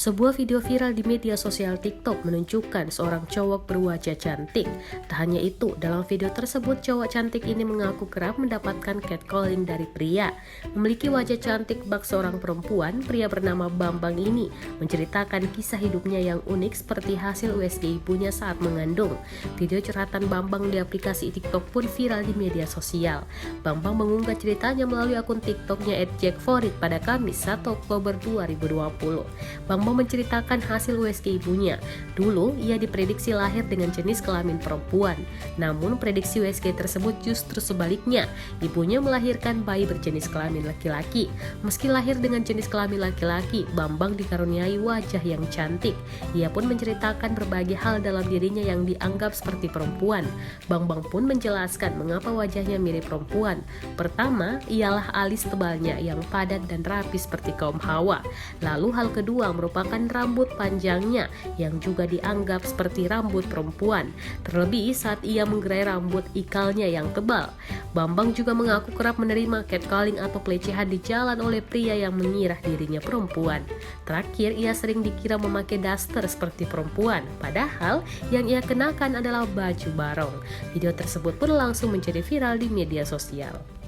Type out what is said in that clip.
Sebuah video viral di media sosial TikTok menunjukkan seorang cowok berwajah cantik. Tak hanya itu, dalam video tersebut cowok cantik ini mengaku kerap mendapatkan catcalling dari pria. Memiliki wajah cantik bak seorang perempuan, pria bernama Bambang ini menceritakan kisah hidupnya yang unik seperti hasil USG ibunya saat mengandung. Video curhatan Bambang di aplikasi TikTok pun viral di media sosial. Bambang mengunggah ceritanya melalui akun TikToknya @jackforit pada Kamis 1 Oktober 2020. Bambang menceritakan hasil USG ibunya. Dulu, ia diprediksi lahir dengan jenis kelamin perempuan. Namun, prediksi USG tersebut justru sebaliknya. Ibunya melahirkan bayi berjenis kelamin laki-laki. Meski lahir dengan jenis kelamin laki-laki, Bambang dikaruniai wajah yang cantik. Ia pun menceritakan berbagai hal dalam dirinya yang dianggap seperti perempuan. Bambang pun menjelaskan mengapa wajahnya mirip perempuan. Pertama, ialah alis tebalnya yang padat dan rapi seperti kaum Hawa. Lalu hal kedua merupakan rambut panjangnya yang juga dianggap seperti rambut perempuan, terlebih saat ia menggerai rambut ikalnya yang tebal. Bambang juga mengaku kerap menerima catcalling atau pelecehan di jalan oleh pria yang mengira dirinya perempuan. Terakhir, ia sering dikira memakai daster seperti perempuan, padahal yang ia kenakan adalah baju barong. Video tersebut pun langsung menjadi viral di media sosial.